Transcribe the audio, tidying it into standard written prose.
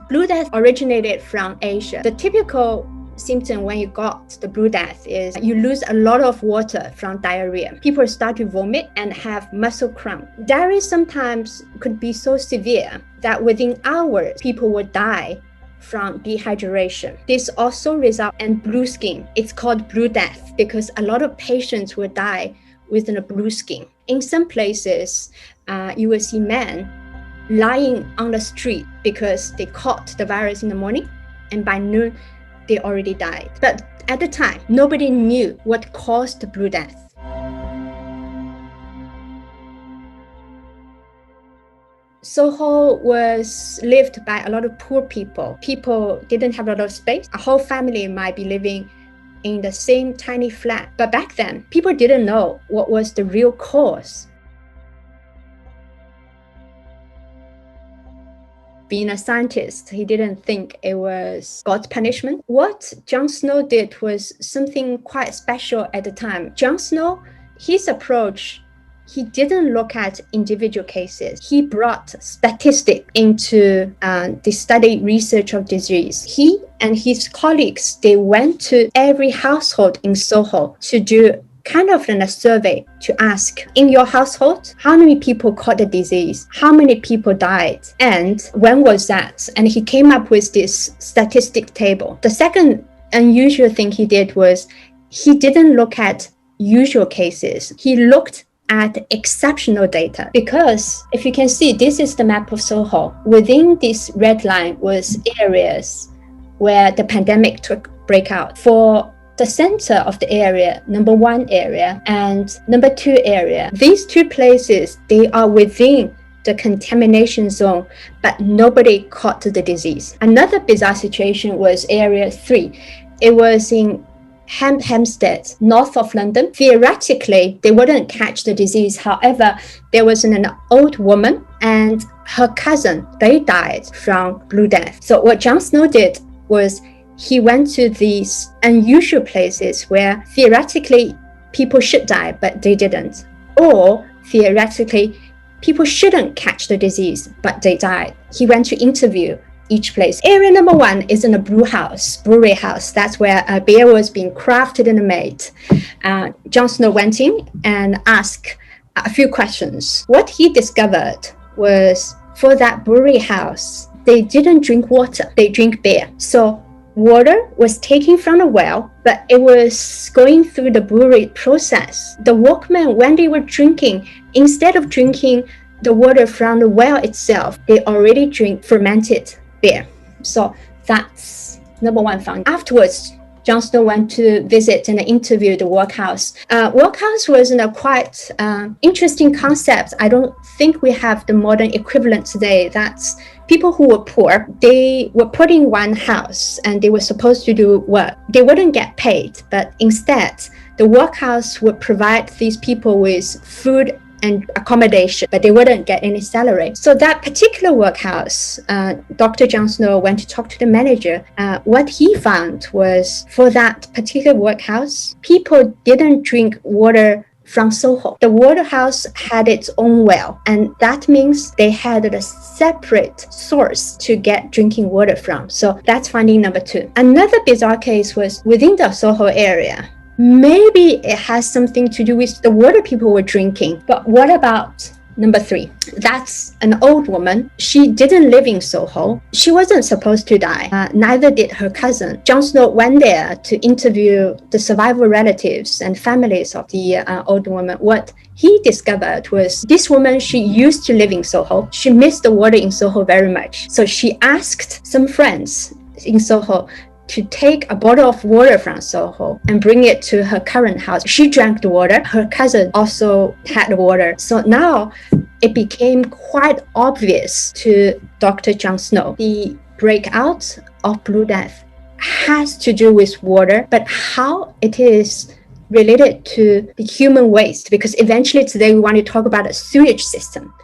Blue Death originated from Asia. The typical symptom when you got the Blue Death is you lose a lot of water from diarrhea. People start to vomit and have muscle cramp. Diarrhea sometimes could be so severe that within hours, people would die from dehydration. This also results in blue skin. It's called Blue Death because a lot of patients will die with a blue skin. In some places, you will see men lying on the street because they caught the virus in the morning, and by noon, they already died. But at the time, nobody knew what caused the Blue Death. Soho was lived by a lot of poor people. People didn't have a lot of space. A whole family might be living in the same tiny flat. But back then, people didn't know what was the real cause. Being a scientist, he didn't think it was God's punishment. What John Snow did was something quite special at the time. John Snow, his approach, he didn't look at individual cases. He brought statistics into the study research of disease. He and his colleagues, they went to every household in Soho to do kind of a survey to ask, in your household, how many people caught the disease? How many people died? And when was that? And he came up with this statistic table. The second unusual thing he did was he didn't look at usual cases. He looked at exceptional data, because if you can see, this is the map of Soho. Within this red line was areas where the pandemic took breakout. For the center of the area, number 1 area and number 2 area, these two places, they are within the contamination zone, but nobody caught the disease. Another bizarre situation was area 3. It was in Hampstead, north of London. Theoretically, they wouldn't catch the disease. However, there was an old woman and her cousin. They died from Blue Death. So what John Snow did was he went to these unusual places where theoretically people should die, but they didn't. Or theoretically, people shouldn't catch the disease, but they died. He went to interview each place. Area number 1 is in a brewery house. That's where a beer was being crafted and made. John Snow went in and asked a few questions. What he discovered was, for that brewery house, they didn't drink water, they drink beer. So water was taken from the well, but it was going through the brewery process. The workmen, when they were drinking, instead of drinking the water from the well itself, they already drink fermented beer. So that's number 1 finding. Afterwards, John Snow went to visit and interview the workhouse. Workhouse was a quite interesting concept. I don't think we have the modern equivalent today. That's people who were poor. They were put in one house and they were supposed to do work. They wouldn't get paid, but instead, the workhouse would provide these people with food and accommodation, but they wouldn't get any salary. So that particular workhouse, Dr. John Snow went to talk to the manager. What he found was, for that particular workhouse, people didn't drink water from Soho. The waterhouse had its own well, and that means they had a separate source to get drinking water from. So that's finding number 2. Another bizarre case was within the Soho area. Maybe it has something to do with the water people were drinking. But what about number 3? That's an old woman. She didn't live in Soho. She wasn't supposed to die. Neither did her cousin. John Snow went there to interview the survivor relatives and families of the old woman. What he discovered was this woman, she used to live in Soho. She missed the water in Soho very much. So she asked some friends in Soho to take a bottle of water from Soho and bring it to her current house. She drank the water. Her cousin also had the water. So now it became quite obvious to Dr. John Snow. The breakout of Blue Death has to do with water, but how it is related to the human waste, because eventually today we want to talk about a sewage system.